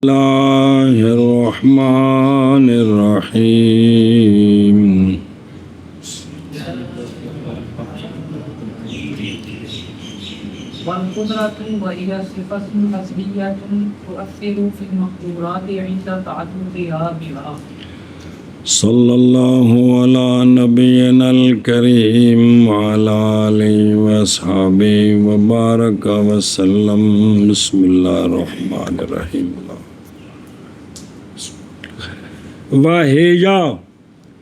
اللہ الرحمن الرحیم والقدرة وهي صفة أصلية تؤثر في المقدورات عند تعددها بها. صلی اللہ علی نبینا الکریم وعلی آلہ واصحابہ وبارک وسلم. بسم اللہ الرحمن الرحیم. وَهِيَ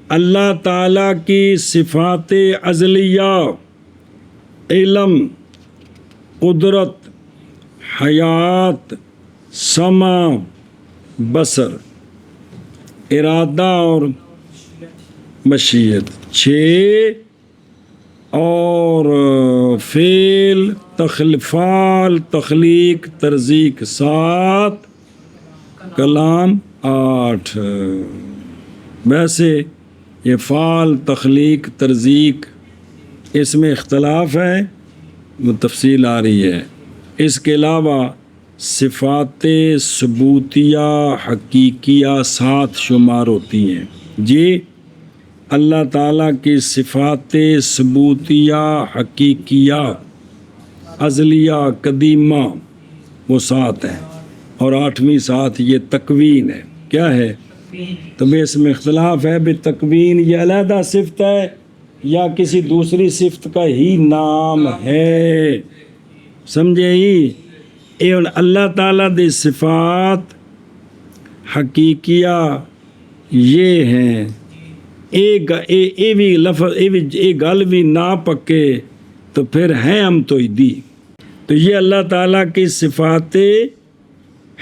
اللہ تعالیٰ کی صفات ازلیہ، علم، قدرت، حیات، سمع، بصر، ارادہ اور مشیت 6، اور فعل، فعل، تخلیق، ترزیق 7، کلام 8. ویسے یہ فعل، تخلیق، ترزیق اس میں اختلاف ہے، وہ تفصیل آ رہی ہے. اس کے علاوہ صفات ثبوتیہ حقیقیہ 7 شمار ہوتی ہیں. جی اللہ تعالیٰ کی صفات ثبوتیہ حقیقیہ ازلیہ قدیمہ وہ 7 ہیں، اور 8ویں 7 یہ تکوین ہے. کیا ہے؟ تو اس میں اختلاف ہے بھی تکوین یہ علیحدہ صفت ہے یا کسی دوسری صفت کا ہی نام ہے. سمجھے ہی؟ اللہ تعالیٰ دی صفات حقیقیہ یہ ہیں. بھی لفظ گل بھی نہ پکے تو پھر ہیں ہم تو دی. تو یہ اللہ تعالیٰ کی صفات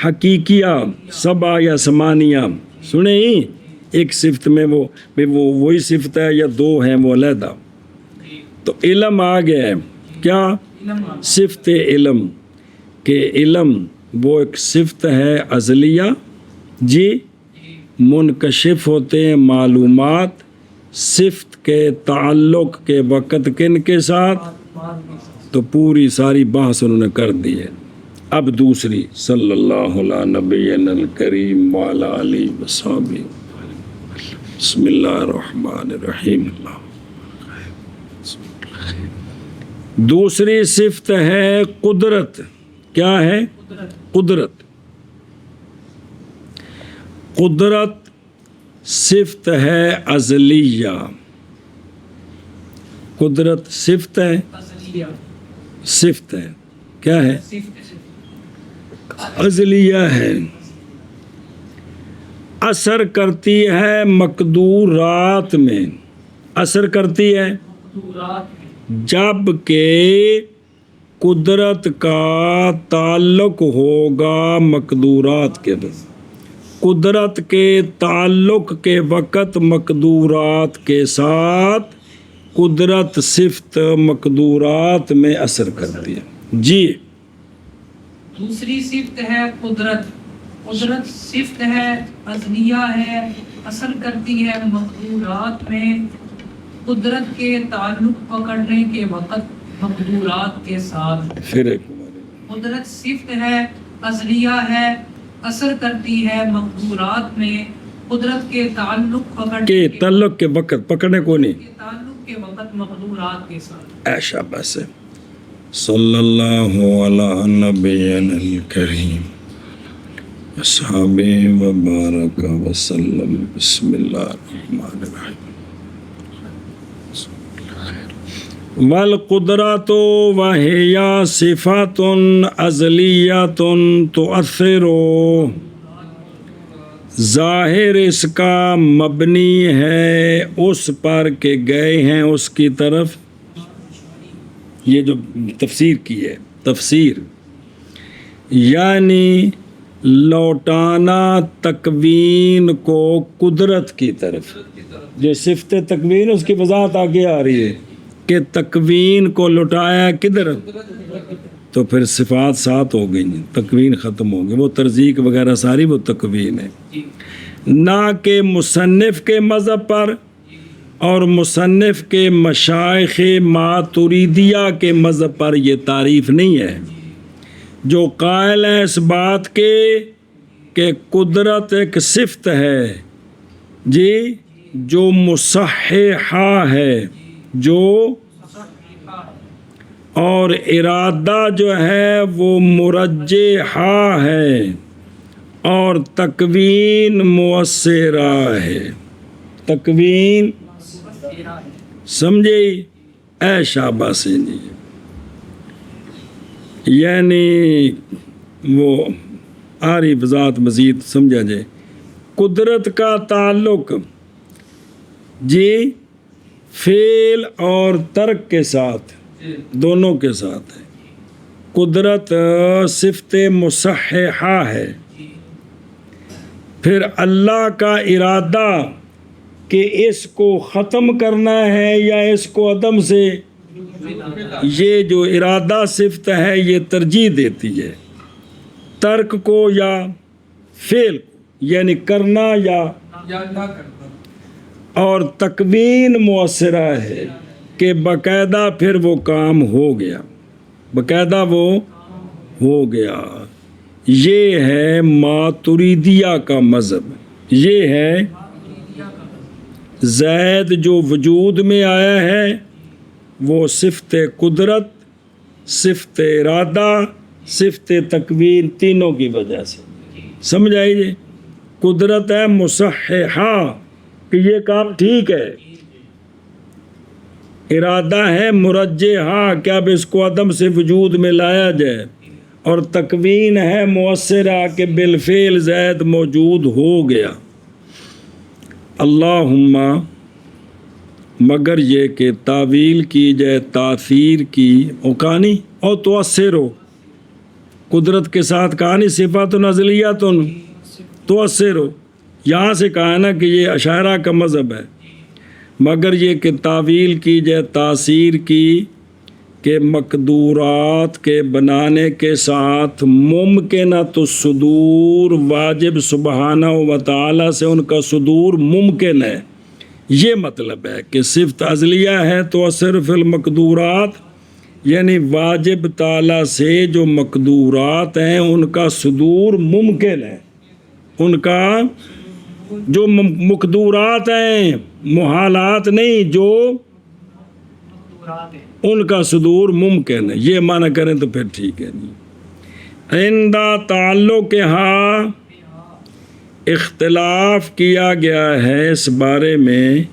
حقیقیہ 7 یا 8 سنے ہی. ایک صفت میں وہی صفت ہے یا 2 ہیں وہ علیحدہ. تو علم آ گیا ہے. کیا صفت علم؟ کہ علم وہ ایک صفت ہے ازلیہ. جی منکشف ہوتے ہیں معلومات صفت کے تعلق کے وقت کن کے ساتھ، تو پوری ساری بحث انہوں نے کر دی ہے. اب دوسری صلی اللہ علیہ نبینا الکریم وعلی آلہ وصحبہ. بسم اللہ الرحمن الرحیم. دوسری صفت ہے قدرت. کیا ہے؟ قدرت. قدرت صفت ہے ازلیہ. قدرت صفت ہے، صفت ہے. کیا ہے؟ ازلیہ ہے. اثر کرتی ہے مقدورات میں. اثر کرتی ہے جب کہ قدرت کا تعلق ہوگا مقدورات کے ساتھ. قدرت کے تعلق کے وقت مقدورات کے ساتھ قدرت صفت مقدورات میں اثر کرتی ہے. جی دوسری صفت ہے قدرت. قدرت صفت ہے ازلیہ ہے، اثر کرتی ہے مقدورات میں قدرت کے تعلق پکڑنے کے وقت مقدورات کے ساتھ. پھر قدرت صفت ہے ازلیہ ہے، اثر کرتی ہے مقدورات میں قدرت کے تعلق پکڑنے کے وقت پکڑنے کو نہیں، کے تعلق کے وقت مقدورات کے ساتھ. ایشا بس ہے. صلی اللہ علی نبینا الکریم اصحابہ وبارک وسلم. بسم اللہ الرحمن الرحیم. والقدرۃ وہی صفات ازلیۃ تؤثر. ظاہر اس کا مبنی ہے اس پر کہ گئے ہیں اس کی طرف. یہ جو تفسیر کی ہے، تفسیر یعنی لوٹانا تکوین کو قدرت کی طرف. جو صفت تکوین اس کی وضاحت آگے آ رہی ہے کہ تکوین کو لوٹایا کدھر، تو پھر صفات 7 ہو گئی، تکوین ختم ہو گئی. وہ ترزیق وغیرہ ساری وہ تکوین ہے. نہ کہ مصنف کے مذہب پر اور مصنف کے مشائخ ماتریدیہ کے مذہب پر یہ تعریف نہیں ہے. جو قائل ہیں اس بات کے کہ قدرت ایک صفت ہے جی جو مصححہ ہے، جو اور ارادہ جو ہے وہ مرجحہ ہے، اور تکوین مؤثرہ ہے۔ تکوین سمجھے؟ اے شاباش جی، یعنی وہ آری وضاحت مزید سمجھا جائے۔ قدرت کا تعلق جی فعل اور ترک کے ساتھ، دونوں کے ساتھ ہے۔ قدرت صفت مصححہ ہے، پھر اللہ کا ارادہ کہ اس کو ختم کرنا ہے یا اس کو عدم سے، یہ جو ارادہ صفت ہے یہ ترجیح دیتی ہے ترک کو یا فعل کو، یعنی کرنا یا نہ کرنا۔ اور تکوین مؤثرہ ہے کہ باقاعدہ پھر وہ کام ہو گیا، باقاعدہ وہ ہو گیا۔ یہ ہے ماتریدیہ کا مذہب، یہ ہے زید جو وجود میں آیا ہے وہ صفت قدرت، صفت ارادہ، صفت تکوین تینوں کی وجہ سے۔ سمجھ آئیے؟ قدرت ہے مصححہ کہ یہ کام ٹھیک ہے، ارادہ ہے مرجحہ کہ اب اس کو عدم سے وجود میں لایا جائے، اور تکوین ہے مؤثرہ کہ بالفعل زید موجود ہو گیا۔ اللہم مگر یہ کہ تعویل کی جائے تاثیر کی اوقانی اور تؤثر ہو، قدرت کے ساتھ کہانی صفات نزلیات تؤثر ہو، یہاں سے کہا ہے نا کہ یہ اشاعرہ کا مذہب ہے۔ مگر یہ کہ تعویل کی جائے تاثیر کی کہ مقدورات کے بنانے کے ساتھ ممکنۃ الصدور، واجب سبحانہ و تعالی سے ان کا صدور ممکن ہے۔ یہ مطلب ہے کہ صفت ازلیہ ہے تو صرف المقدورات، یعنی واجب تعالی سے جو مقدورات ہیں ان کا صدور ممکن ہے، ان کا جو مقدورات ہیں محالات نہیں، جو ان کا صدور ممکن ہے، یہ معنی کریں تو پھر ٹھیک ہے۔ عندہ تعلق ہاں اختلاف کیا گیا ہے اس بارے میں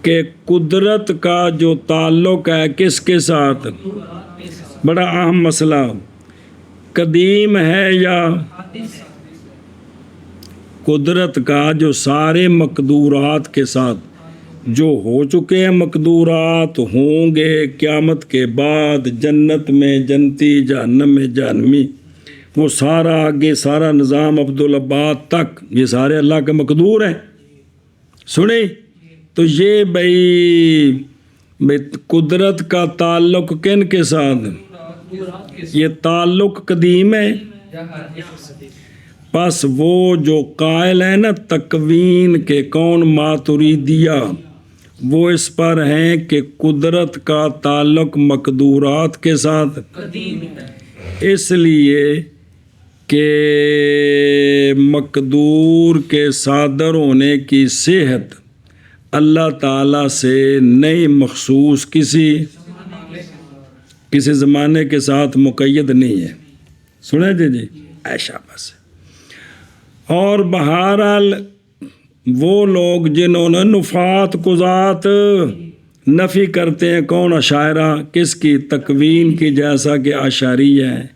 کہ قدرت کا جو تعلق ہے کس کے ساتھ، بڑا اہم مسئلہ، قدیم ہے یا قدرت کا جو سارے مقدورات کے ساتھ جو ہو چکے ہیں، مقدورات ہوں گے قیامت کے بعد، جنت میں جنتی، جہنم میں جہنمی، وہ سارا آگے سارا نظام عبدالآباد تک، یہ سارے اللہ کے مقدور ہیں۔ سنیں تو یہ بھئی قدرت کا تعلق کن کے ساتھ؟ یہ تعلق قدیم ہے۔ پس وہ جو قائل ہے نا تکوین کے، کون؟ ماتریدیہ، وہ اس پر ہیں کہ قدرت کا تعلق مقدورات کے ساتھ اس لیے کہ مقدور کے صادر ہونے کی صحت اللہ تعالیٰ سے نہیں، مخصوص کسی زمانے کے ساتھ مقید نہیں ہے۔ سنیں جی ایشا بس۔ اور بہرحال وہ لوگ جنہوں نے نفات قضات نفی کرتے ہیں، کون؟ اشاعرہ، کس کی؟ تکوین کی، جیسا کہ اشعریہ ہیں۔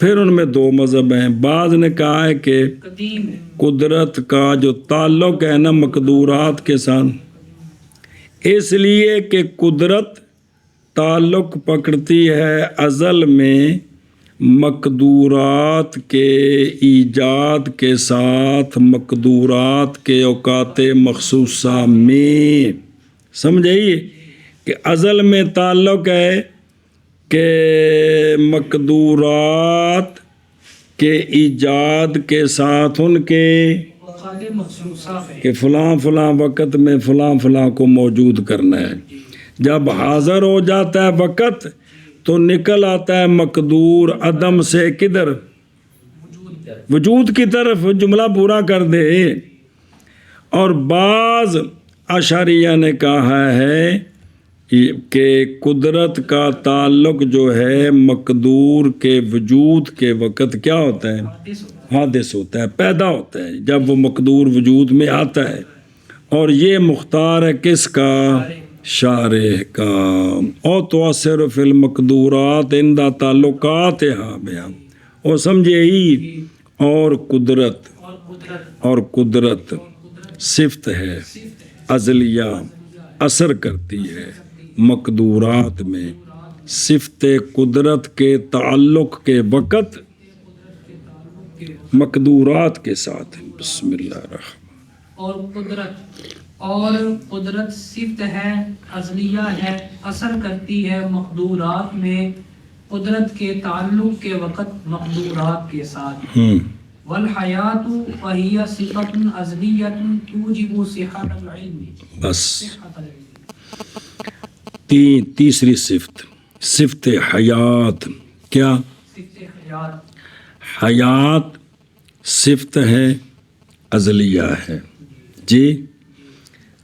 پھر ان میں دو مذہب ہیں، بعض نے کہا ہے کہ قدرت کا جو تعلق ہے نا مقدورات کے ساتھ، اس لیے کہ قدرت تعلق پکڑتی ہے ازل میں مقدورات کے ایجاد کے ساتھ، مقدورات کے اوقات مخصوصہ میں۔ سمجھئیے کہ ازل میں تعلق ہے کہ مقدورات کے ایجاد کے ساتھ ان کے کہ فلاں فلاں وقت میں فلاں فلاں کو موجود کرنا ہے۔ جب حاضر ہو جاتا ہے وقت تو نکل آتا ہے مقدور عدم سے کدھر؟ وجود کی طرف جملہ پورا کر دے. اور بعض اشاریہ نے کہا ہے کہ قدرت کا تعلق جو ہے مقدور کے وجود کے وقت کیا ہوتا ہے؟ حادث ہوتا ہے، پیدا ہوتا ہے جب وہ مقدور وجود میں آتا ہے. اور یہ مختار ہے کس کا؟ شارح کا. اور تؤثر فی المقدورات عند تعلقاتها بیان. اور سمجھے ہی اور قدرت صفت ہے ازلیہ، اثر کرتی ہے مقدورات میں صفت قدرت کے تعلق کے وقت مقدورات کے ساتھ. بسم اللہ الرحمن. اور قدرت صفت ہے ازلیہ ہے، اثر کرتی ہے مقدورات میں قدرت کے تعلق کے وقت مقدورات کے ساتھ. والحیات وہی صفت ازلیہ توجب صحت العلم. بس تیسری صفت حیات. کیا؟ حیات صفت ہے ازلیہ ہے جی.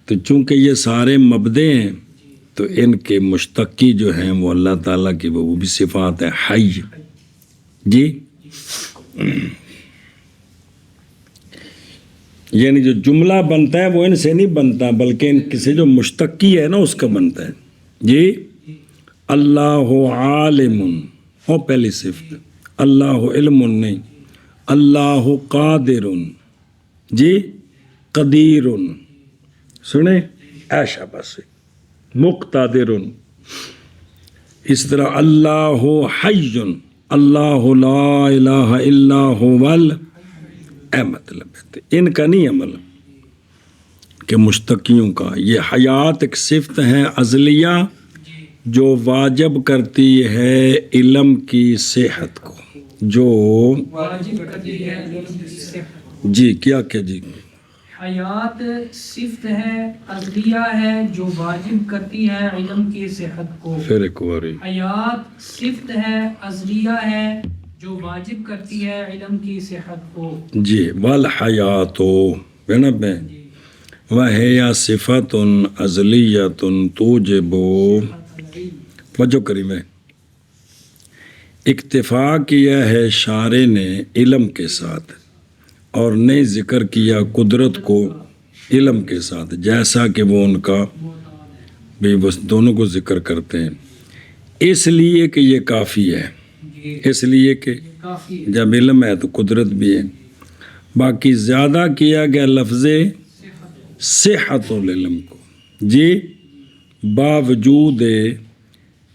تو چونکہ یہ سارے مبدے ہیں تو ان کے مشتقی جو ہیں وہ اللہ تعالیٰ کی وہ بھی صفات ہے حی جی. یعنی جو جملہ بنتا ہے وہ ان سے نہیں بنتا بلکہ ان سے جو مشتقی ہے نا اس کا بنتا ہے جی. اللہ عالم، اور پہلی صفت اللہ علم نہیں، اللہ قادر جی، قدیر سنیں ایشا بس مقتدر. اس طرح اللہ حی، اللہ لا الہ الا هو اے مطلب ہے ان کا نہیں عمل کہ مشتقیوں کا. یہ حیات ایک صفت ہے ازلیہ جو واجب کرتی ہے علم کی صحت کو، جو واجب کرتی ہے علم کی صحت. جی کیا جی؟ حیات صفت ہے ازلیہ ہے جو واجب کرتی ہے علم کی صحت کو. پھر ایک باری حیات صفت ہے ازلیہ ہے جو واجب کرتی ہے علم کی صحت کو. جی. والحیات وہی صفت ازلیۃ توجب. توجہ کری میں اکتفا کیا ہے شارع نے علم کے ساتھ اور نہیں ذکر کیا قدرت کو علم کے ساتھ، جیسا کہ وہ ان کا بھی بس دونوں کو ذکر کرتے ہیں اس لیے کہ یہ کافی ہے، اس لیے کہ جب علم ہے تو قدرت بھی ہے. باقی زیادہ کیا گیا لفظ صحت العلم کو جی، باوجود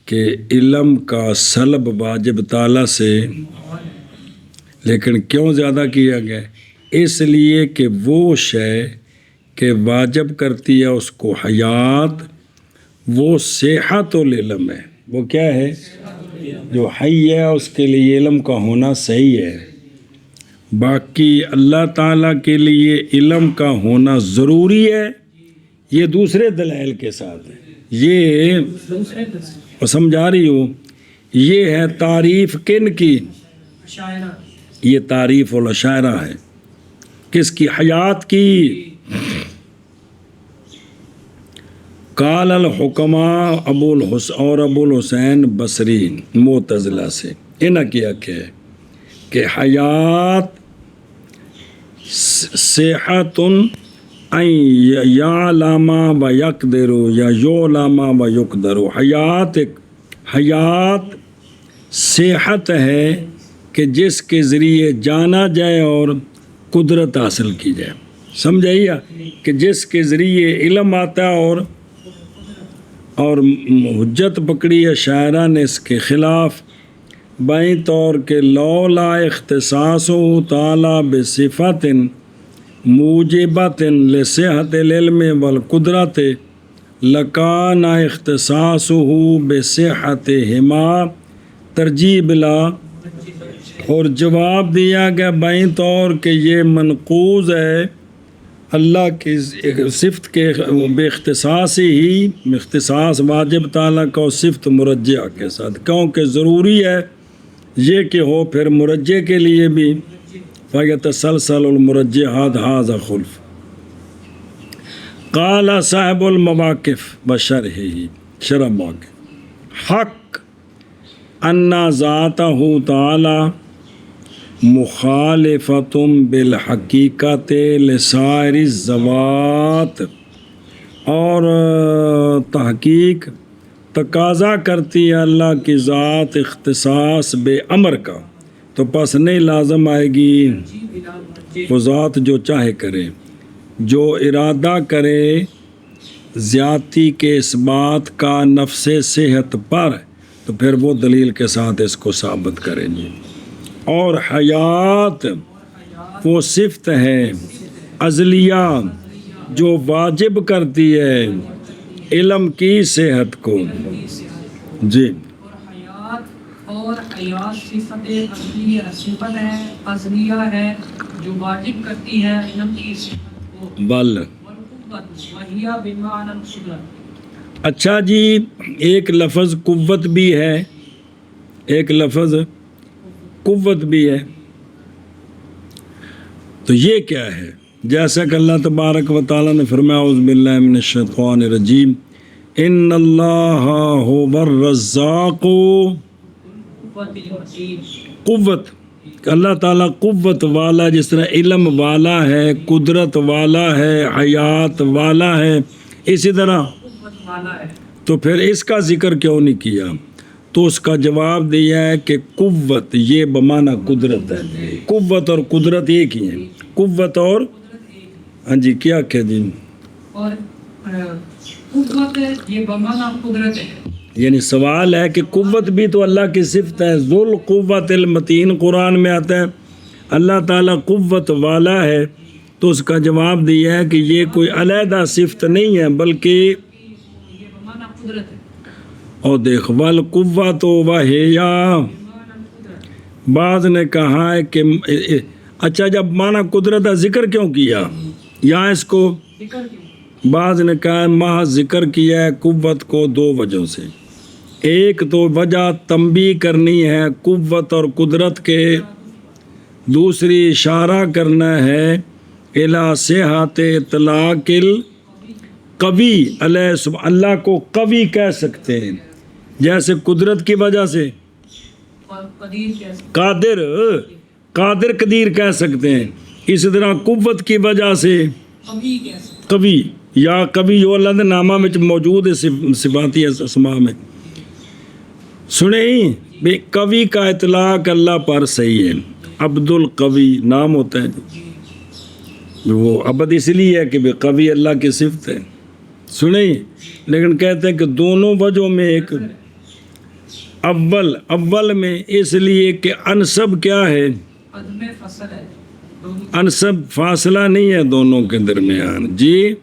کہ علم کا سلب واجب تعالیٰ سے، لیکن کیوں زیادہ کیا گیا؟ اس لیے کہ وہ شے کہ واجب کرتی ہے اس کو حیات، وہ صحت العلم ہے. وہ کیا ہے؟ جو حی ہے اس کے لیے علم کا ہونا صحیح ہے. باقی اللہ تعالیٰ کے لیے علم کا ہونا ضروری ہے، یہ دوسرے دلائل کے ساتھ ہے. یہ سمجھا رہی ہوں، یہ ہے تعریف کن کی؟ یہ تعریف الاشاعرہ ہے. کس کی؟ حیات کی. قال الحکماء ابو الحسین بصری معتزلہ سے انہاں کیا کہ حیات صحت ان یعلم و یقدر یا یعلم و یقدر. حیات صحت ہے کہ جس کے ذریعے جانا جائے اور قدرت حاصل کی جائے. سمجھائیے کہ جس کے ذریعے علم آتا ہے اور حجت پکڑی ہے شاعرہ نے اس کے خلاف بائیں طور کے لولا اختصاص تعالی بصفت موجبت لصحت العلم والقدرت لکان اختصاصه بصحتہما ترجیب لا. اور جواب دیا گیا بائیں طور کہ یہ منقوض ہے اللہ کی صفت کے بے اختصاص ہی، اختصاص واجب تعالیٰ کا صفت مرجعہ کے ساتھ، کیونکہ ضروری ہے یہ کہ ہو پھر مرجع کے لیے بھی فیتسلسل المرجحات ھذا خلف قال صاحب المواقف بشرح شرح مواقف حق ان ذاتہ تعالی مخالفۃ بالحقیقت لسائر الذوات، اور تحقیق تقاضا کرتی ہے اللہ کی ذات اختصاص بے امر کا، تو پس نہیں لازم آئے گی وہ ذات جو چاہے کرے، جو ارادہ کرے زیادتی کے اس بات کا نفس صحت پر، تو پھر وہ دلیل کے ساتھ اس کو ثابت کرے گی۔ اور حیات وہ صفت ہے ازلیہ جو واجب کرتی ہے علم کی صحت کو۔ جی اور حیات صفت صفت ہے ازلیہ ہے جو واجب کرتی ہے علم کی صفت کو۔ بل وہی بمعنی القدرت۔ اچھا جی، ایک لفظ قوت بھی ہے، ایک لفظ قوت بھی ہے، تو یہ کیا ہے؟ جیسا کہ اللہ تبارک و تعالیٰ نے فرمایا اعوذ باللہ من الشیطان الرجیم ان اللہ هو الرزاق، قوت، اللہ تعالیٰ قوت والا، جس طرح علم والا ہے، قدرت والا ہے، حیات والا ہے، اسی طرح تو پھر اس کا ذکر کیوں نہیں کیا؟ تو اس کا جواب دیا ہے کہ قوت یہ بمعنی قدرت ہے، قوت اور قدرت ایک ہی ہیں، قوت اور ہاں جی کیا کہ جی، اور قوت یہ بمعنی قدرت ہے، یعنی سوال ہے کہ قوت بھی تو اللہ کی صفت ہے، ذو القوت المتین قرآن میں آتا ہے، اللہ تعالیٰ قوت والا ہے، تو اس کا جواب دیا ہے کہ یہ کوئی علیحدہ صفت نہیں ہے بلکہ یہ بمعنی قدرت ہے۔ اور دیکھ والقوت وحیا، بعض نے کہا ہے کہ اچھا جب معنی قدرت کا ذکر کیوں کیا یہاں اس کو؟ ذکر کیوں؟ بعض نے کہا محض ذکر کیا ہے قوت کو دو وجہوں سے، ایک تو وجہ تنبیہ کرنی ہے قوت اور قدرت کے، دوسری اشارہ کرنا ہے الی صحت اطلاق القوی علیہ، اللہ کو قوی کہہ سکتے ہیں جیسے قدرت کی وجہ سے اور قدیر کیسے؟ قادر قدیر کہہ سکتے ہیں، اسی طرح قوت کی وجہ سے قوی کیسے؟ قوی یا قوی جو اللہ نامہ میں موجود ہے صفاتی اسماء میں، سنیں بے قوی کا اطلاق اللہ پر صحیح ہے، عبد القوی نام ہوتا ہے، وہ عبد اس لیے ہے کہ بے قوی اللہ کی صفت ہے، سنیں، لیکن کہتے ہیں کہ دونوں وجہوں میں ایک اول میں اس لیے کہ انسب کیا ہے؟ عدم فصل ہے، انسب فاصلہ نہیں ہے دونوں کے درمیان، جی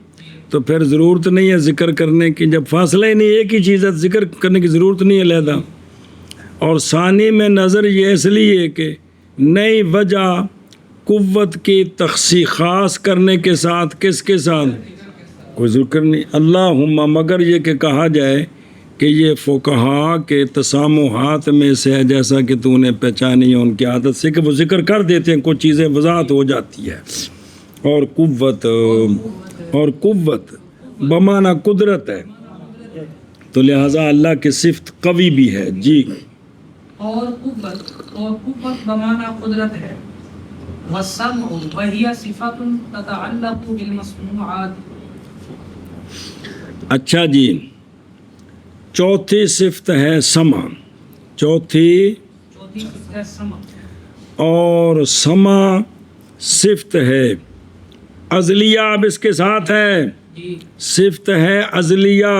تو پھر ضرورت نہیں ہے ذکر کرنے کی، جب فاصلہ ہی نہیں ایک ہی چیز ہے ذکر کرنے کی ضرورت نہیں ہے علیحدہ۔ اور ثانی میں نظر یہ اس لیے کہ نئی وجہ قوت کی تخصیص خاص کرنے کے ساتھ کس کے ساتھ کوئی ذکر نہیں، اللہم مگر یہ کہ کہا جائے کہ یہ فقہا کے تسامحات میں سے ہے، جیسا کہ تو نے پہچانی ہے ان کی عادت سے کہ وہ ذکر کر دیتے ہیں، کچھ چیزیں وضاحت ہو جاتی ہے، اور قوت بمعنی قدرت ہے، تو لہٰذا اللہ کی صفت قوی بھی ہے۔ جی اور قوت بمعنی قدرت ہے، والسمع وہی صفت تتعلق بالمسموعات۔ اچھا جی، چوتھی صفت ہے سمع، چوتھی صفت ہے سمع، اور سمع صفت ہے ازلیہ، اب اس کے ساتھ ہے جی صفت ہے ازلیہ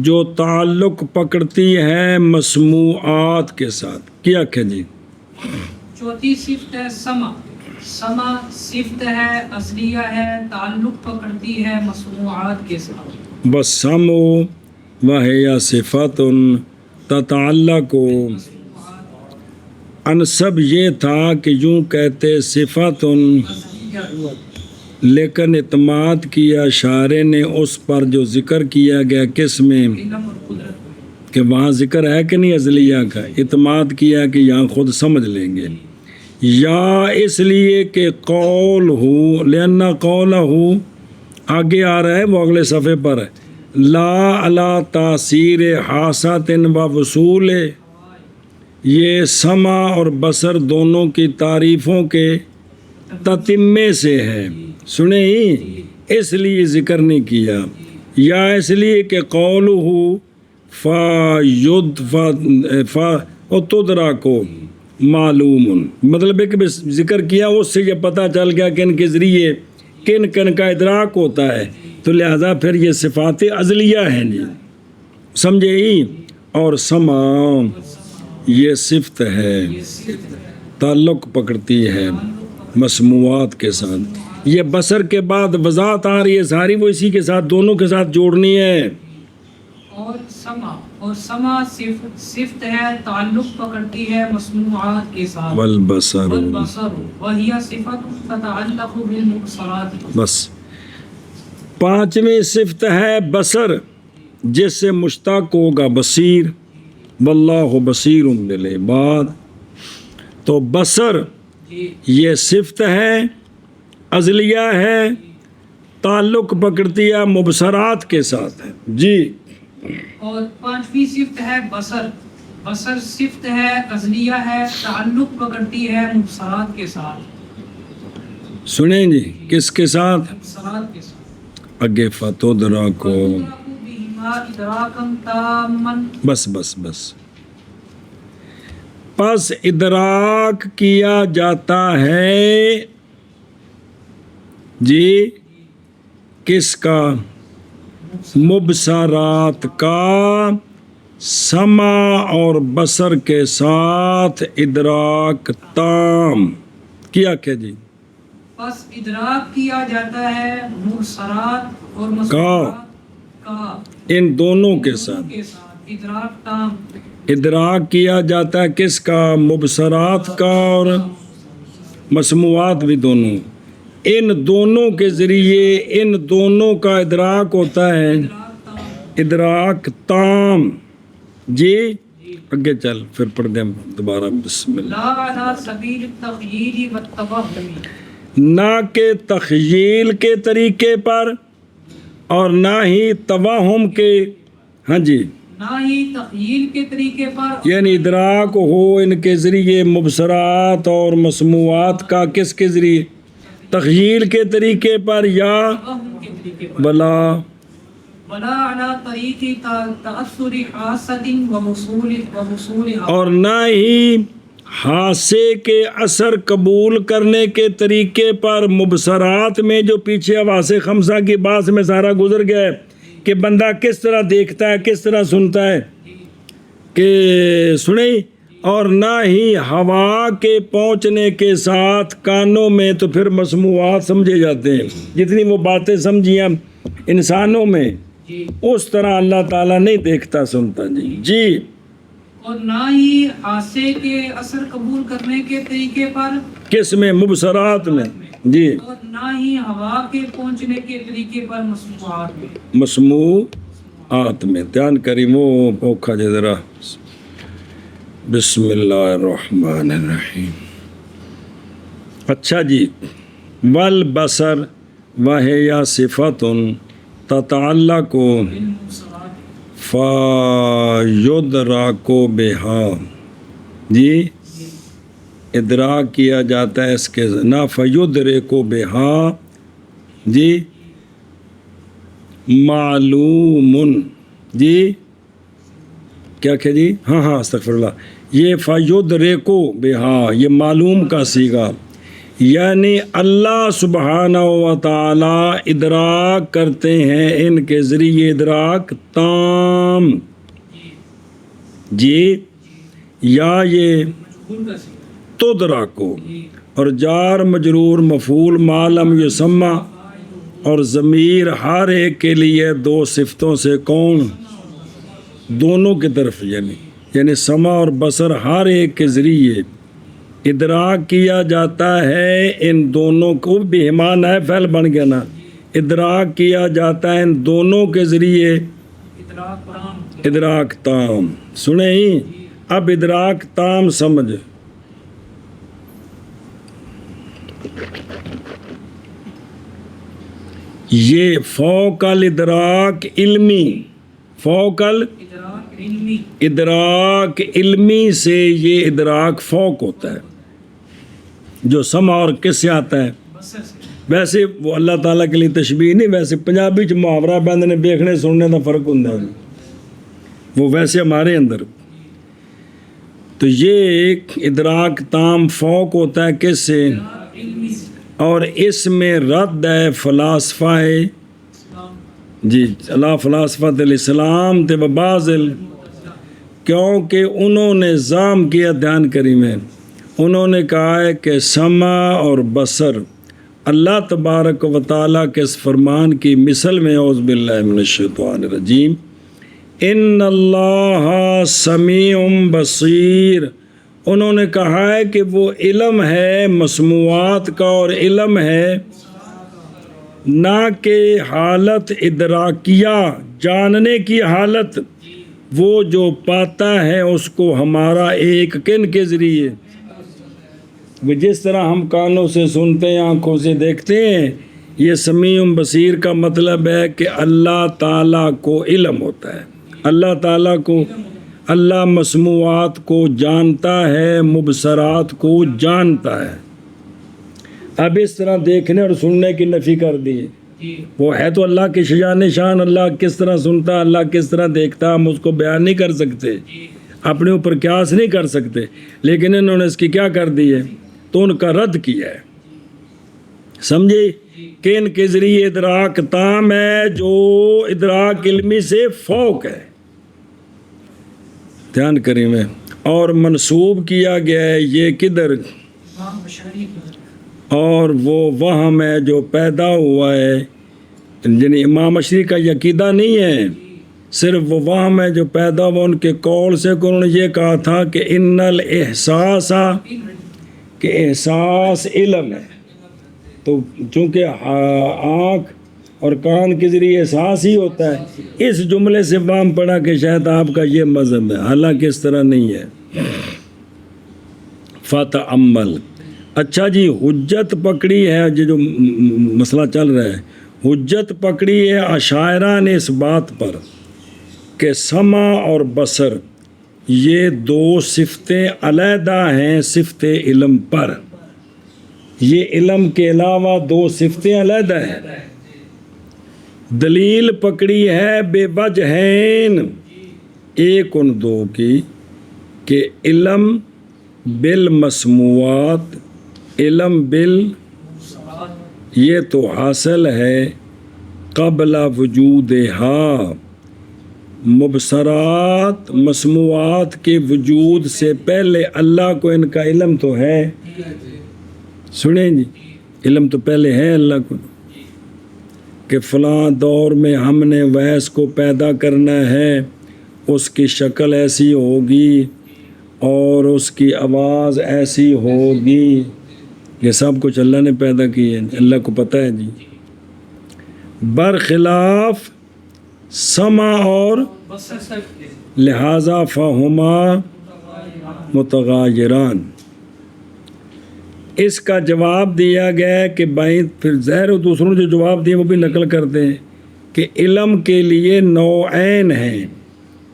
جو تعلق پکڑتی ہے مسموعات کے ساتھ، کیا کہ جی؟ چوتھی صفت ہے سمع، سمع صفت ہے اصلیہ ہے، تعلق پکڑتی ہے مسموعات کے ساتھ۔ والسمع وہی صفت تتعلق، انسب یہ تھا کہ یوں کہتے صفت، لیکن اعتماد کیا شاعر نے اس پر جو ذکر کیا گیا کس میں، علم اور قدرت، کہ وہاں ذکر ہے کہ نہیں ازلیہ کا، اعتماد کیا کہ یہاں خود سمجھ لیں گے، یا اس لیے کہ قول ہو لأن قول ہو آگے آ رہا ہے، وہ اگلے صفحے پر ہے، لا علی تاثیر حاسات و وصول، یہ سمع اور بصر دونوں کی تعریفوں کے تتمے سے ہے، سنیں ہی اس لیے ذکر نہیں کیا، یا اس لیے کہ قول ہو تدرا کو معلوم، مطلب ہے کہ ذکر کیا اس سے یہ پتہ چل گیا کہ ان کے ذریعے کن کن کا ادراک ہوتا ہے، تو لہذا پھر یہ صفات ازلیہ ہیں جی، سمجھے ہی، اور سمع یہ صفت ہے، تعلق پکڑتی ہے مسموعات کے ساتھ، یہ بصر کے بعد وضاحت آ رہی ہے ساری، وہ اسی کے ساتھ دونوں کے ساتھ جوڑنی ہے، اور سمع صفت ہے، تعلق پکڑتی ہے مسموعات کے ساتھ، والبصر وہی صفت تتعلق بالمبصرات، بس پانچویں صفت ہے بصر، جس سے مشتق ہوگا بصیر، واللہ بصیر بالعباد، تو بصر یہ صفت ہے، ازلیہ ہے، تعلق پکڑتی ہے مبصرات کے ساتھ ہے جی۔ اور پانچویں صفت ہے بصر، بصر صفت ہے، ازلیہ ہے، تعلق پکڑتی ہے مبصرات کے ساتھ، سنیں جی کس کے ساتھ؟ مبصرات کے ساتھ، اگے فتدرا کو، ادراکم تامن، بس پس ادراک کیا جاتا ہے جی کس کا؟ مبصرات کا، سمع اور بصر کے ساتھ ادراک تام کیا جی؟ بس ادراک کیا جاتا ہے مبصرات اور مسموعات کا، ان دونوں کے ساتھ ادراک تام، ادراک کیا جاتا ہے کس کا؟ مبصرات کا اور مسموعات بھی دونوں، ان دونوں کے ذریعے ان دونوں کا ادراک ہوتا ہے ادراک تام جی۔ آگے چل پھر پڑھ دیں دوبارہ، بسم اللہ۔ لا علی سبیل التخییل والتوہم، نہ کہ تخیل کے طریقے پر اور نہ ہی توہم کے، ہاں جی، نہ ہی تخیل کے طریقے پر، یعنی ادراک ہو ان کے ذریعے مبصرات اور مسموعات کا، کس کے ذریعے؟ تخیل کے طریقے پر، یا توہم کے طریقے پر، بلا ولا علی طریق تأثر حاسد ووصول، اور نہ ہی حاسے کے اثر قبول کرنے کے طریقے پر، مبصرات میں جو پیچھے حواس خمسہ کی بات میں سارا گزر گیا ہے کہ بندہ کس طرح دیکھتا ہے، کس طرح سنتا ہے، کہ سنیں، اور نہ ہی ہوا کے پہنچنے کے ساتھ کانوں میں، تو پھر مسموعات سمجھے جاتے ہیں، جتنی وہ باتیں سمجھی ہم انسانوں میں اس طرح اللہ تعالیٰ نہیں دیکھتا سنتا جی۔ اور نہ ہی حاسے کے اثر قبول کرنے کے طریقے پر، کس میں؟ مبصرات میں جی، اور نہ ہی ہوا کے پہنچنے کے طریقے پر مسموعات میں، مسموعات میں، دھیان کری وہ پوکھا جے ذرا، بسم اللہ الرحمن الرحیم۔ اچھا جی، والبصر وہی صفت تتعلق فیدرک بہا، جی ادراک کیا جاتا ہے اس کے، نہ فیدرک بہا جی، معلوم جی، کیا کہ جی، ہاں استغفر اللہ، یہ فیدرک بہا یہ معلوم کا صیغہ، یعنی اللہ سبحانہ و تعالی ادراک کرتے ہیں ان کے ذریعے ادراک تام جی، یا یہ تدرکو، اور جار مجرور مفعول ما لم یسمع، اور ضمیر ہر ایک کے لیے دو صفتوں سے، کون؟ دونوں کی طرف، یعنی سمع اور بصر ہر ایک کے ذریعے ادراک کیا جاتا ہے، ان دونوں کو بھی ہمان ہے، فعل بن گیا نا، ادراک کیا جاتا ہے ان دونوں کے ذریعے ادراک تام، سنیں ہی، اب ادراک تام سمجھ، یہ فوق الادراک علمی، فوق ادراک علمی، ادراک علمی سے یہ ادراک فوق ہوتا ہے جو سمع اور کس سے آتا ہے؟ بصر سے۔ ویسے وہ اللہ تعالیٰ کے لیے تشبیہ نہیں، ویسے پنجابی چ محاورہ بندنے دیکھنے سننے کا فرق ہوتا ہے، وہ ویسے ہمارے اندر تو یہ ایک ادراک تام فوق ہوتا ہے کس سے؟ ادراک علمی سے۔ اور اس میں رد ہے فلاسفہ اسلام، جی اللہ فلاسفہ الاسلام تے بازل، کیونکہ انہوں نے ظام کیا دھیان کری میں، انہوں نے کہا ہے کہ سمع اور بصر اللہ تبارک و تعالیٰ کے اس فرمان کی مثل میں اعوذ باللہ من الشیطان الرجیم ان اللہ سمیع بصیر، انہوں نے کہا ہے کہ وہ علم ہے مسموعات کا اور علم ہے نہ کہ حالت ادراکیہ جاننے کی حالت، وہ جو پاتا ہے اس کو ہمارا ایک کن کے ذریعے، وہ جس طرح ہم کانوں سے سنتے ہیں آنکھوں سے دیکھتے ہیں، یہ سمیع بصیر کا مطلب ہے کہ اللہ تعالیٰ کو علم ہوتا ہے، اللہ تعالیٰ کو، اللہ مسموعات کو جانتا ہے، مبصرات کو جانتا ہے۔ اب اس طرح دیکھنے اور سننے کی نفی کر دی، جی وہ ہے تو اللہ کی شجان شان، اللہ کس طرح سنتا، اللہ کس طرح دیکھتا، ہم اس کو بیان نہیں کر سکتے، اپنے اوپر قیاس نہیں کر سکتے، لیکن انہوں نے اس کی کیا کر دی ہے تو ان کا رد کیا ہے، سمجھے کہ ان کے ذریعے ادراک تام ہے جو ادراک علمی سے فوق ہے، دھیان کریں میں، اور منسوب کیا گیا ہے یہ کدھر، امام اشعری کی، اور وہ وہم ہے جو پیدا ہوا ہے، یعنی امام اشعری کا یہ عقیدہ نہیں ہے، صرف وہ وہم ہے جو پیدا ہوا ان کے قول سے، کہ انہوں نے یہ کہا تھا کہ ان الاحساس، کہ احساس علم ہے، تو چونکہ آنکھ اور کان کے ذریعے احساس ہی ہوتا ہے، اس جملے سے وہم پڑا کہ شاید آپ کا یہ مذہب ہے، حالانکہ اس طرح نہیں ہے۔ فتعمل، اچھا جی حجت پکڑی ہے، یہ جو مسئلہ چل رہا ہے، حجت پکڑی ہے اشاعرہ نے اس بات پر کہ سمع اور بصر یہ دو صفتیں علیحدہ ہیں صفت علم پر، یہ علم کے علاوہ دو صفتیں علیحدہ ہیں۔ دلیل پکڑی ہے بے وجہین، ایک ان دو کی، کہ علم بالمسموعات، علم یہ تو حاصل ہے قبل وجودہا، مبصرات مسموعات کے وجود سے پہلے اللہ کو ان کا علم تو ہے، سنیں جی علم تو پہلے ہے اللہ کو، کہ فلاں دور میں ہم نے ویس کو پیدا کرنا ہے، اس کی شکل ایسی ہوگی اور اس کی آواز ایسی ہوگی، یہ سب کچھ اللہ نے پیدا کی ہے، اللہ کو پتہ ہے جی، برخلاف سمع اور بصر سے لہذا فہما متغایران۔ اس کا جواب دیا گیا ہے کہ بھائی پھر ظاہر و دوسروں نے جو جواب دیے وہ بھی نقل کرتے ہیں کہ علم کے لیے نوعین ہیں،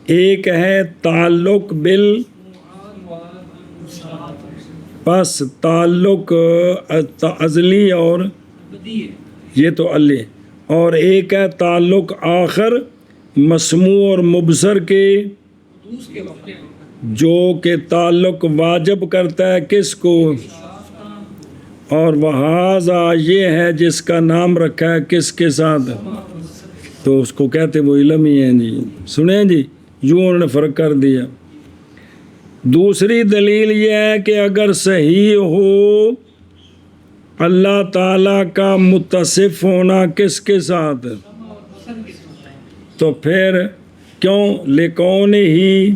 ایک ہے تعلق پس تعلق ازلی اور بدی ہے، یہ تو علی، اور ایک ہے تعلق آخر مسموع اور مبصر کے، حدوث کے وقت جو کہ تعلق واجب کرتا ہے کس کو، اور وہذا یہ ہے جس کا نام رکھا ہے کس کے ساتھ، تو اس کو کہتے وہ علم ہی ہیں جی، سنیں جی یوں انہوں نے فرق کر دیا۔ دوسری دلیل یہ ہے کہ اگر صحیح ہو اللہ تعالیٰ کا متصف ہونا کس کے ساتھ، تو پھر کیوں لکون ہی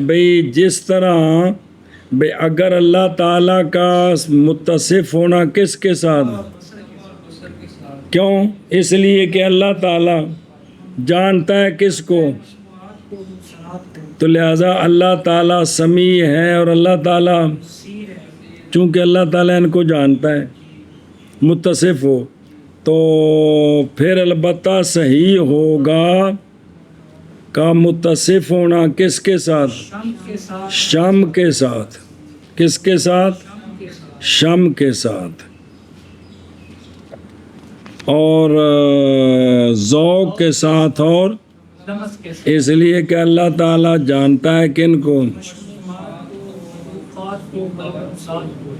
بھئی جس طرح بھئی اگر اللہ تعالیٰ کا متصف ہونا کس کے ساتھ، کیوں، اس لیے کہ اللہ تعالیٰ جانتا ہے کس کو، تو لہذا اللہ تعالیٰ سمیع ہے اور اللہ تعالیٰ، چونکہ اللہ تعالیٰ ان کو جانتا ہے، متصف ہو، تو پھر البتہ صحیح ہوگا کا متصف ہونا کس کے ساتھ؟ شم کے ساتھ، شم کے ساتھ۔ کس کے ساتھ؟ شم کے ساتھ۔ اور ذوق کے ساتھ، اور لمس کے ساتھ، اس لیے کہ اللہ تعالیٰ جانتا ہے کن کو۔ خاص کو ساتھ کو۔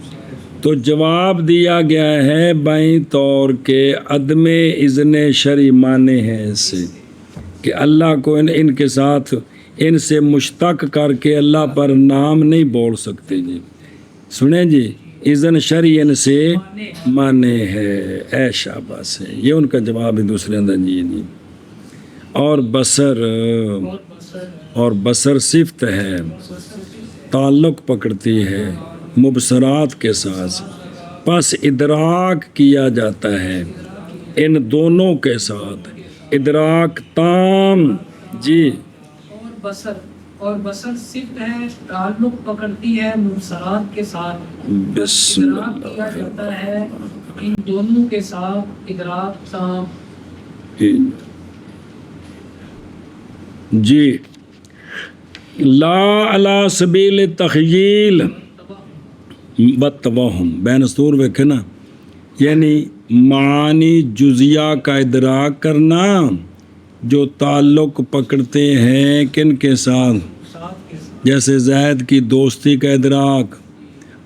تو جواب دیا گیا ہے بائیں طور کے عدم اذن شرعی معنی ہے اس سے کہ اللہ کو ان کے ساتھ ان سے مشتق کر کے اللہ پر نام نہیں بول سکتے جی۔ سنیں جی، اذن شرعی ان سے معنی ہے، اے شاباش ہے، یہ ان کا جواب ہے دوسرے اندر جی۔ اور بصر، اور بصر صفت ہے، تعلق پکڑتی ہے مبصرات کے ساتھ، پس ادراک کیا جاتا ہے ان دونوں کے ساتھ، ادراک تام جی۔ اور بصر صفت ہے، تعلق پکڑتی ہے مبصرات کے ساتھ، بسم ادراک کیا جاتا ہے ان دونوں کے ساتھ، ادراک تام جی۔ لا علی سبیل تخیل بتوہم، بین سطور ویکھے نا، یعنی معانی جزیہ کا ادراک کرنا جو تعلق پکڑتے ہیں کن کے ساتھ؟ ساتھ کے ساتھ، جیسے زید کی دوستی کا ادراک،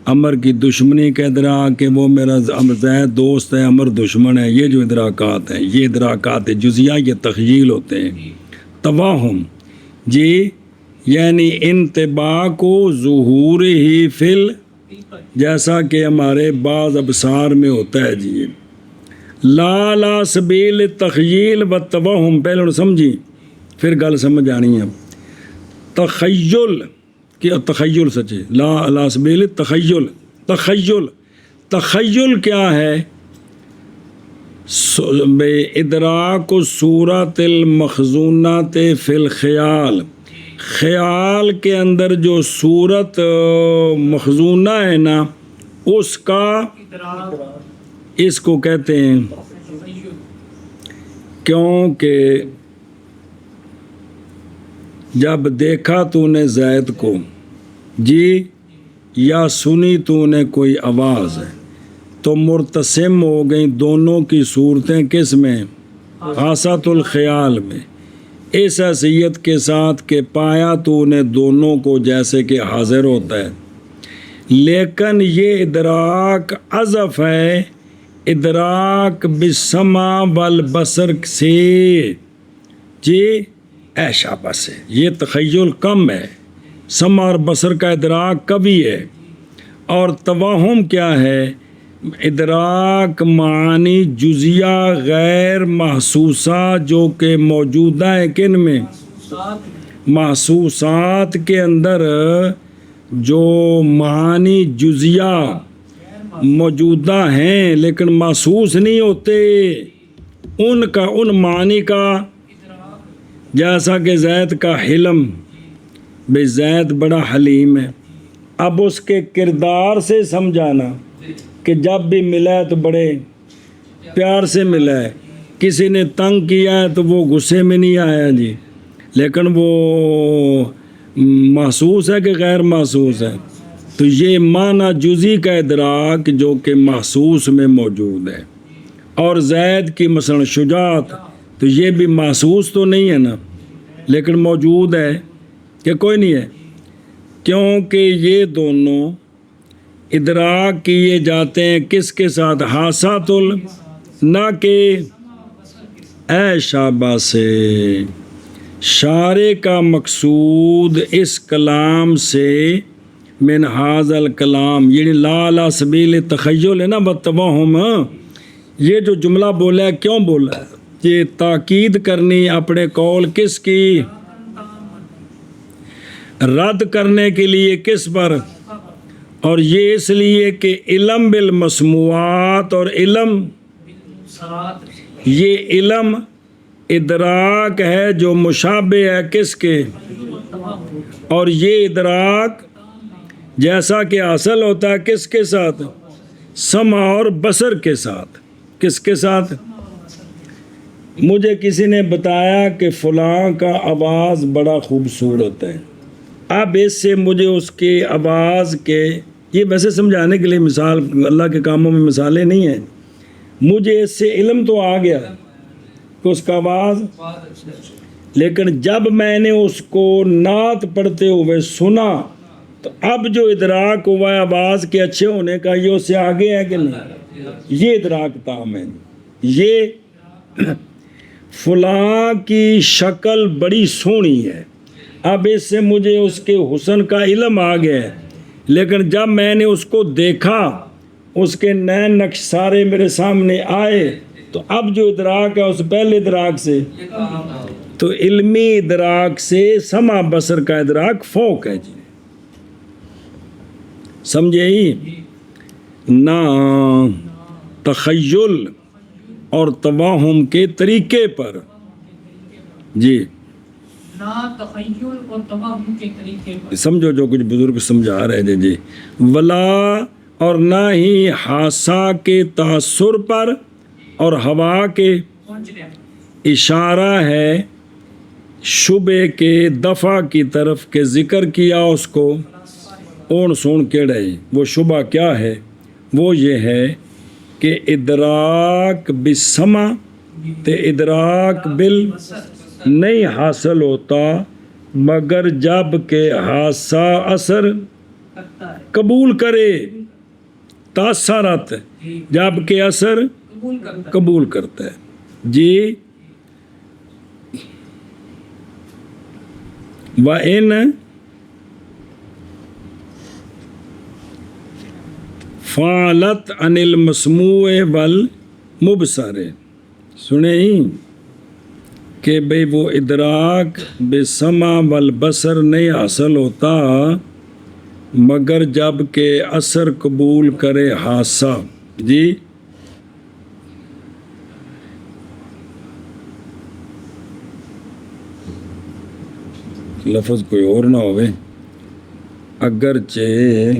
عمر کی دشمنی کا ادراک کہ وہ میرا زید دوست ہے، عمر دشمن ہے، یہ جو ادراکات ہیں، یہ ادراکات جزیہ، یہ تخیل ہوتے ہیں۔ توہم جی، یعنی انتباہ کو ظہور ہی فل، جیسا کہ ہمارے بعض ابصار میں ہوتا ہے جی۔ لا لا سبیل تخیل و توہم، پہلے انہوں سمجھی پھر گل سمجھ آنی ہے۔ تخیل کیا؟ تخیل سچے، لا لا سبیل تخیل، تخیل، تخیل کیا ہے؟ ادراک صورت المخزونات فی الخیال، خیال کے اندر جو صورت مخزونہ ہے نا اس کا، اس کو کہتے ہیں، کیونکہ جب دیکھا تو نے زید کو جی، یا سنی تو نے کوئی آواز ہے، تو مرتسم ہو گئیں دونوں کی صورتیں کس میں؟ خاصۃ الخیال میں، اس حیثیت کے ساتھ کہ پایا تو نے دونوں کو جیسے کہ حاضر ہوتا ہے، لیکن یہ ادراک عزف ہے ادراک بالسمع والبصر سے جی، اے شاباش ہے، یہ تخیل کم ہے، سمع اور بصر کا ادراک کبھی ہے۔ اور توہم کیا ہے؟ ادراک معانی جزیہ غیر محسوسہ جو کہ موجودہ ہے کن میں؟ محسوسات کے اندر جو معانی جزیہ موجودہ ہیں لیکن محسوس نہیں ہوتے، ان کا، ان معانی کا، جیسا کہ زید کا حلم، بے زید بڑا حلیم ہے، اب اس کے کردار سے سمجھانا کہ جب بھی ملا ہے تو بڑے پیار سے ملا ہے، کسی نے تنگ کیا ہے تو وہ غصے میں نہیں آیا جی، لیکن وہ محسوس ہے کہ غیر محسوس ہے، تو یہ معنی جزی کا ادراک جو کہ محسوس میں موجود ہے۔ اور زید کی مثلا شجاعت، تو یہ بھی محسوس تو نہیں ہے نا، لیکن موجود ہے کہ کوئی نہیں ہے، کیونکہ یہ دونوں ادراک کیے جاتے ہیں کس کے ساتھ؟ حاسات نہ کہ اے شاباش سے، شارع کا مقصود اس کلام سے من ھذا الکلام، یعنی لا لا سبیل تخیل ہے نا بتوہم، یہ جو جملہ بولا ہے کیوں بولا ہے؟ یہ تاکید کرنی اپنے قول کس کی؟ رد کرنے کے لیے کس پر؟ اور یہ اس لیے کہ علم بالمسموعات، اور علم، یہ علم ادراک ہے جو مشابہ ہے کس کے؟ اور یہ ادراک جیسا کہ حاصل ہوتا ہے کس کے ساتھ؟ سمع اور بصر کے ساتھ۔ کس کے ساتھ؟ مجھے کسی نے بتایا کہ فلاں کا آواز بڑا خوبصورت ہے، اب اس سے مجھے اس کی آواز کے، یہ ویسے سمجھانے کے لیے مثال، اللہ کے کاموں میں مثالیں نہیں ہیں، مجھے اس سے علم تو آ گیا کہ اس کا آواز، لیکن جب میں نے اس کو نعت پڑھتے ہوئے سنا تو اب جو ادراک ہوا ہے آواز کے اچھے ہونے کا، یہ اس سے آگے ہے کہ نہیں؟ یہ ادراک تام ہے۔ یہ فلاں کی شکل بڑی سونی ہے، اب اس سے مجھے اس کے حسن کا علم آ گیا ہے، لیکن جب میں نے اس کو دیکھا، اس کے نین نقش سارے میرے سامنے آئے، تو اب جو ادراک ہے اس پہلے ادراک سے، تو علمی ادراک سے سمع بصر کا ادراک فوق ہے جی، سمجھے ہی؟ نہ تخیل اور توہم کے طریقے پر، جی نہ تخیل اور توہم کے طریقے پر، سمجھو جو کچھ بزرگ سمجھا رہے تھے جی، ولا اور نہ ہی حاسہ کے تاثر پر اور ہوا کے اشارہ ہے شبے کے دفع کی طرف کے ذکر کیا اس کو اون سون کے رہے۔ وہ شبہ کیا ہے؟ وہ یہ ہے کہ ادراک بالسمع تے ادراک بال نہیں حاصل ہوتا مگر جب کہ حادثہ اثر قبول کرے، تاثرات جب کہ اثر قبول کرتا ہے جی۔ وَإِنْ فعلت عن المسموع والمبصر، سنیں ہی کہ بھئی وہ ادراک بسمع والبصر نہیں حاصل ہوتا مگر جب کہ اثر قبول کرے حادثہ جی۔ لفظ کوئی اور نہ ہوئے، اگرچہ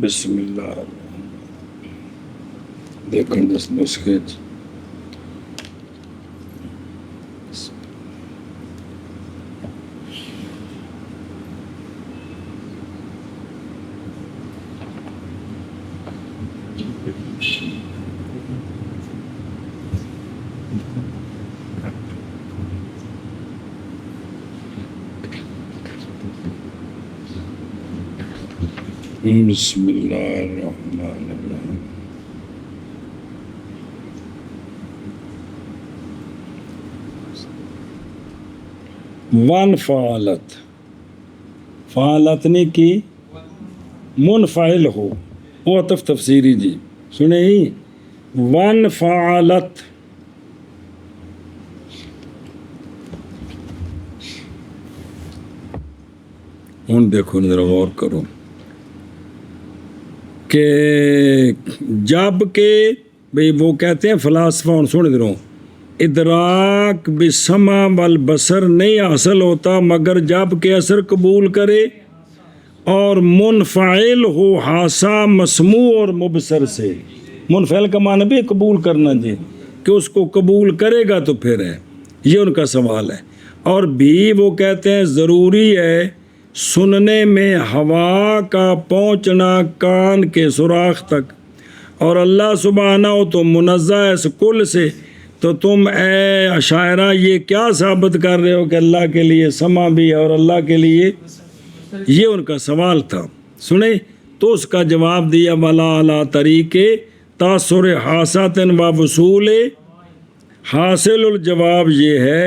بسم اللہ دیکھیں دس نسخے بسم اللہ الرحمن الرحیم۔ ون فعلت، فعلت نے کی منفعل ہو، وہ عطف تفسیری جی، سنیں ہی ون فعلت، ہوں دیکھو ذرا غور کرو کہ جب کہ بھئی وہ کہتے ہیں فلاسفہ، اور سن ادھروں، ادراک بسمع والبصر نہیں حاصل ہوتا مگر جب کہ اثر قبول کرے اور منفعل ہو حاسہ مسموع اور مبصر سے۔ منفعل کا معنی بھی قبول کرنا جی، کہ اس کو قبول کرے گا تو پھر ہے، یہ ان کا سوال ہے۔ اور بھی وہ کہتے ہیں ضروری ہے سننے میں ہوا کا پہنچنا کان کے سوراخ تک، اور اللہ سبحانہ ہو تو منزہ ہے اس کل سے، تو تم اے اشاعرہ یہ کیا ثابت کر رہے ہو کہ اللہ کے لیے سمع بھی ہے اور اللہ کے لیے، یہ ان کا سوال تھا۔ سنیں تو اس کا جواب دیا ولا علی طریقے تاثر حاسات و وصول، حاصل الجواب یہ ہے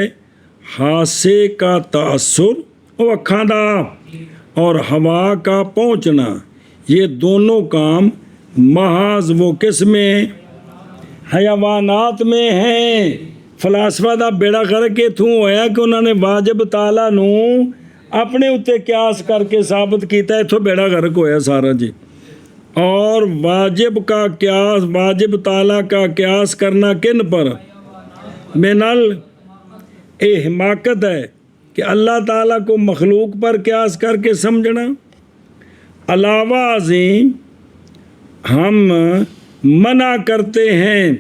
حاسے کا تاثر وہ اکھاں دا اور ہوا کا پہنچنا، یہ دونوں کام محض وہ کس میں حیوانات میں ہیں۔ فلاسفہ دا بیڑا کر کے تھوں ہویا کہ انہوں نے واجب تعالیٰ نو اپنے اتے قیاس کر کے ثابت کیتا ہے، تو بیڑا غرق ہویا سارا جی۔ اور واجب کا قیاس، واجب تعالیٰ کا قیاس کرنا کن پر؟ منل یہ حماقت ہے کہ اللہ تعالیٰ کو مخلوق پر قیاس کر کے سمجھنا۔ علاوہ ازیں ہم منع کرتے ہیں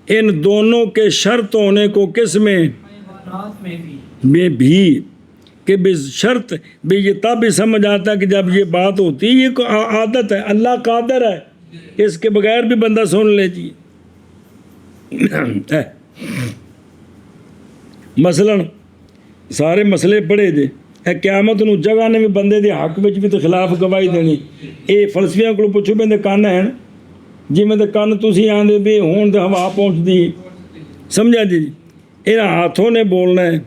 ان دونوں کے شرط ہونے کو، کس میں؟ حیوانات میں بھی، کہ شرط بھی یہ تب بھی سمجھ آتا ہے کہ جب یہ بات ہوتی ہے، یہ عادت ہے، اللہ قادر ہے، اس کے بغیر بھی بندہ سن لے جی۔ مثلاً سارے مسئلے پڑھے جے، قیامت نو جگہ نے بھی بندے دے حق وچ بھی تو خلاف گواہی دینی۔ یہ فلسفیاں کو پوچھو بندے کن ہیں جی، میں تو کن تسی آندے بھی ہون تو ہوا پہنچتی، سمجھا جی؟ یہاں ہاتھوں نے بولنا ہے،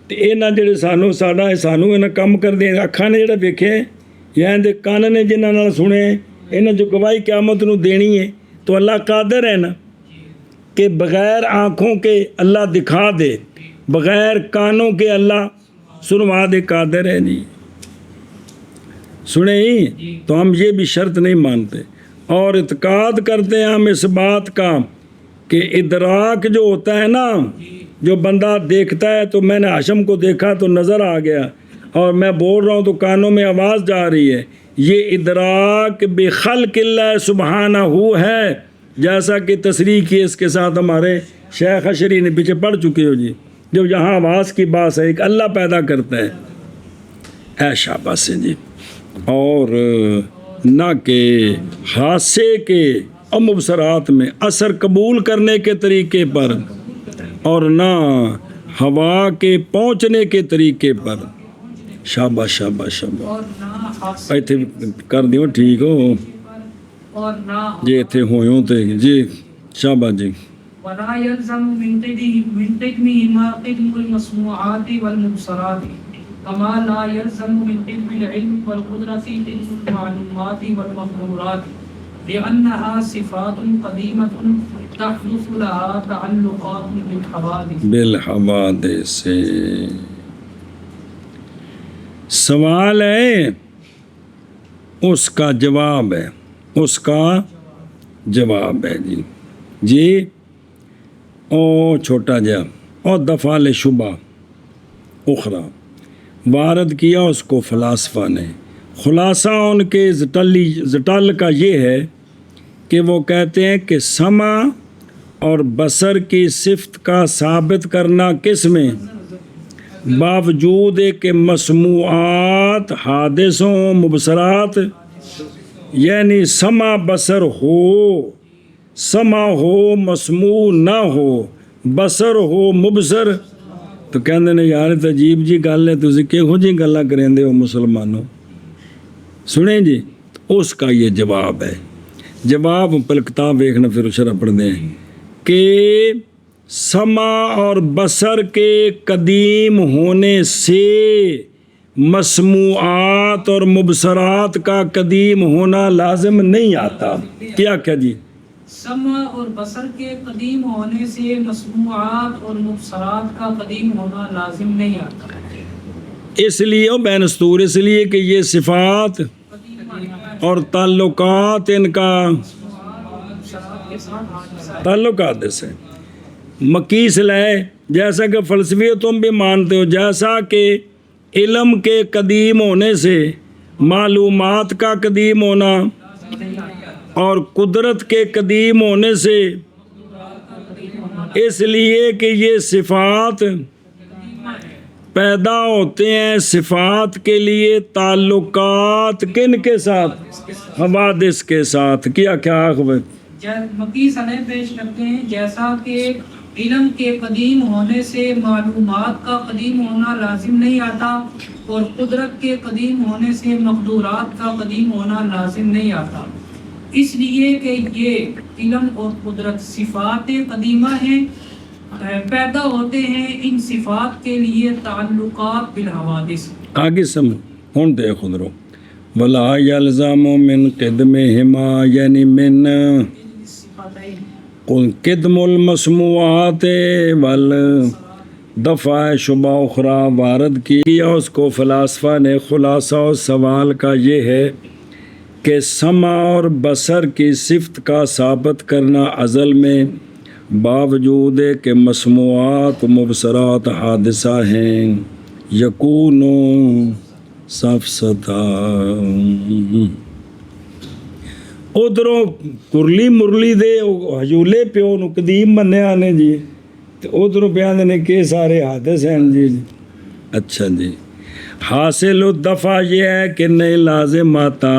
تو یہاں جڑے سانو یہاں کم کر دیں، اکھاں نے جڑا ویکھے یا دے کن نے جنہاں نال سنے، یہاں جو گواہی قیامت نو دینی ہے، تو اللہ قادر ہے نا کہ بغیر آنکھوں کے اللہ دکھا دے، بغیر کانوں کے اللہ سنوا دے، قادر ہے نہیں سنے ہی۔ تو ہم یہ بھی شرط نہیں مانتے، اور اعتقاد کرتے ہیں ہم اس بات کا کہ ادراک جو ہوتا ہے نا، جو بندہ دیکھتا ہے، تو میں نے ہاشم کو دیکھا تو نظر آ گیا، اور میں بول رہا ہوں تو کانوں میں آواز جا رہی ہے، یہ ادراک بخلق اللہ سبحانہ ہے، جیسا کہ تصریح کی اس کے ساتھ ہمارے شیخ اشری نے پیچھے پڑھ چکے ہو جی، جو یہاں آواز کی بات ہے، ایک اللہ پیدا کرتا ہے، اے شاباش سے جی، اور نہ کہ حادثے کے اور مبصرات میں اثر قبول کرنے کے طریقے پر، اور نہ ہوا کے پہنچنے کے طریقے پر۔ شاباش شاباش شاباش، اور نہ حادثے ایتھے کر دیو ٹھیک ہو اور نہ جی، ایتھے ہوئوں تے جی، شاباش جی۔ ولا يلزم من قدمهما قدم المسموعات والمبصرات كما لا يلزم من قدم العلم والقدرة قدم المعلومات والمخبورات لأنها صفات قديمة تحدث لها تعلقات بالحوادث بالحوادث سے سوال ہے، اس کا جواب ہے، اس کا جواب ہے جی جی۔ او چھوٹا جا اور دفعہ شبہ اخرى وارد کیا اس کو فلاسفہ نے۔ خلاصہ ان کے زٹل کا یہ ہے کہ وہ کہتے ہیں کہ سمع اور بصر کی صفت کا ثابت کرنا کس میں؟ باوجود کہ مسموعات، حادثوں، مبصرات، یعنی سمع بصر ہو، سمع ہو مسموع نہ ہو، بصر ہو مبصر، تو کہندے نے یار تو عجیب جی گل ہے، تسی کہو جی گلاں کریندے ہو مسلمانوں، سنیں جی۔ اس کا یہ جواب ہے، جواب پہلے کتاب دیکھنا پھر شرح پڑھتے ہیں کہ سمع اور بصر کے قدیم ہونے سے مسموعات اور مبصرات کا قدیم ہونا لازم نہیں آتا۔ کیا جی؟ سمع اور بصر کے قدیم ہونے سے مسموعات اور مبصرات کا قدیم ہونا لازم نہیں آتا، اس لیے بین استور، اس لیے کہ یہ صفات اور تعلقات ان کا تعلقات سے مقیس لائے، جیسا کہ فلسفی تم بھی مانتے ہو، جیسا کہ علم کے قدیم ہونے سے معلومات کا قدیم ہونا اور قدرت کے قدیم ہونے سے، اس لیے کہ یہ صفات پیدا ہوتے ہیں، صفات کے لیے تعلقات کن کے ساتھ؟ حوادث کے ساتھ۔ کیا مقیس علیہ پیش کرتے ہیں، جیسا کہ علم کے قدیم ہونے سے معلومات کا قدیم ہونا لازم نہیں آتا، اور قدرت کے قدیم ہونے سے مقدورات کا قدیم ہونا لازم نہیں آتا، اس لیے کہ یہ علم اور قدرت صفات قدیمہ ہیں، پیدا ہوتے ہیں ان صفات کے لیے تعلقات بالحوادث۔ آگے سمجھ ہون دے خود رو ولا یلزم من قدمہما، یعنی من قدم المسموعات والدفع شبہ اخرى وارد کیا اس کو فلاسفہ نے۔ خلاصہ اور سوال کا یہ ہے کہ سمع اور بصر کی صفت کا ثابت کرنا ازل میں باوجود کہ مسموعات مبصرات حادثہ ہیں یکونو سفستا ادھروں کرلی مرلی دے حجولے پیو نو قدیم منیا نے جی تو ادھروں بیان نے کہ سارے حادث ہیں جی اچھا جی حاصل دفعہ یہ ہے کہ نہیں لازم آتا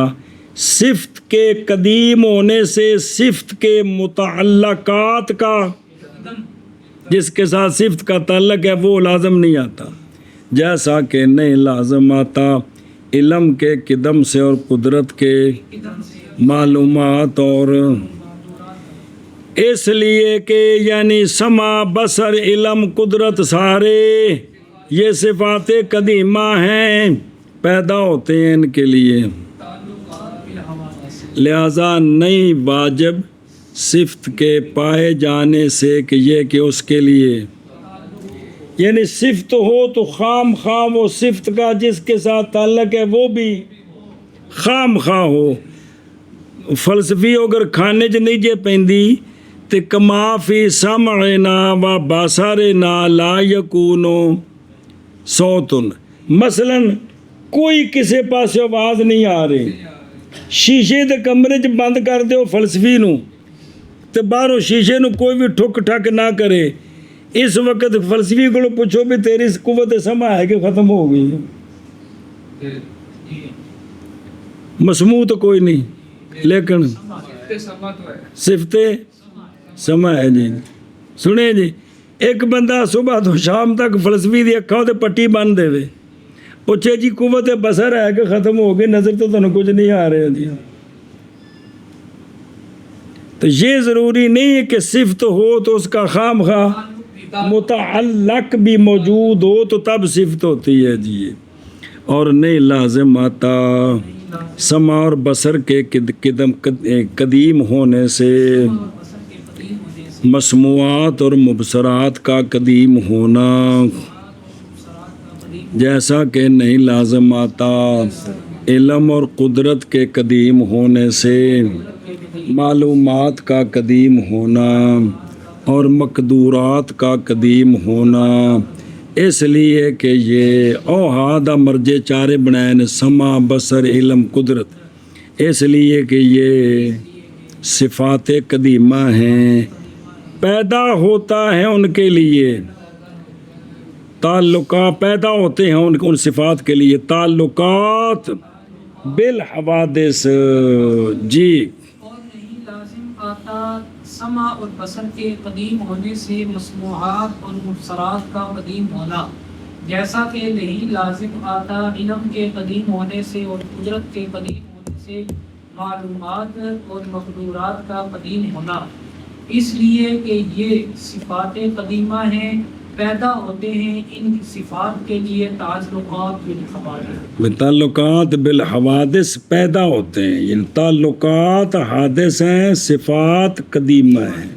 صفت کے قدیم ہونے سے صفت کے متعلقات کا جس کے ساتھ صفت کا تعلق ہے وہ لازم نہیں آتا، جیسا کہ نہیں لازم آتا علم کے قدم سے اور قدرت کے معلومات، اور اس لیے کہ یعنی سمع بصر علم قدرت سارے یہ صفات قدیمہ ہیں، پیدا ہوتے ہیں ان کے لیے، لہذا نہیں واجب صفت کے پائے جانے سے کہ یہ کہ اس کے لیے یعنی صفت ہو تو خام خواہ وہ صفت کا جس کے ساتھ تعلق ہے وہ بھی خام خواہ ہو۔ فلسفی اگر کھانے چ نہیں جے پیندی تے کما فی سمعنا و بصرنا لا یکونو صوتن، مثلا کوئی کسی پاسے آواز نہیں آ رہی، شیشے دے کمرے چ بند کر دیو فلسفی نو تے باہروں شیشے نو کوئی بھی ٹھک ٹھک نہ کرے، اس وقت فلسفی کو پوچھو بھی تیری قوت سمع ہے کہ ختم ہو گئی؟ مسموع تو کوئی نہیں لیکن صفت سمع ہے جی۔ سنیں جی، ایک بندہ صبح تو شام تک فلسفی دی اکھاں تے پٹی بن دے وے، پوچھے جی قوت بصر ہے کہ ختم ہو گئی؟ نظر تو تنہیں کچھ نہیں آ رہے جی۔ تو یہ ضروری نہیں ہے کہ صفت ہو تو اس کا خام خواہ متعلق بھی موجود ہو تو تب صفت ہوتی ہے جی، اور نہیں لازم آتا سمع اور بصر کے قدیم ہونے سے مسموعات اور مبصرات کا قدیم ہونا، جیسا کہ نہیں لازم آتا علم اور قدرت کے قدیم ہونے سے معلومات کا قدیم ہونا اور مقدورات کا قدیم ہونا، اس لیے کہ یہ اوہاد مرجے چارے بنائے نے سمع بصر علم قدرت، اس لیے کہ یہ صفات قدیمہ ہیں، پیدا ہوتا ہے ان کے لیے تعلقات، پیدا ہوتے ہیں ان صفات کے لیے تعلقات بالحوادث جی۔ اور نہیں لازم آتا سمع اور بصر کے قدیم ہونے سے مسموعات اور مبصرات کا قدیم ہونا، جیسا کہ نہیں لازم آتا علم کے قدیم ہونے سے اور قدرت کے قدیم ہونے سے معلومات اور مقدورات کا قدیم ہونا، اس لیے کہ یہ صفات قدیمہ ہیں، پیدا ہوتے ہیں ان صفات کے لیے تعلقات بالحوادث پیدا ہوتے ہیں، یہ تعلقات حادث ہیں، صفات قدیمہ ہیں۔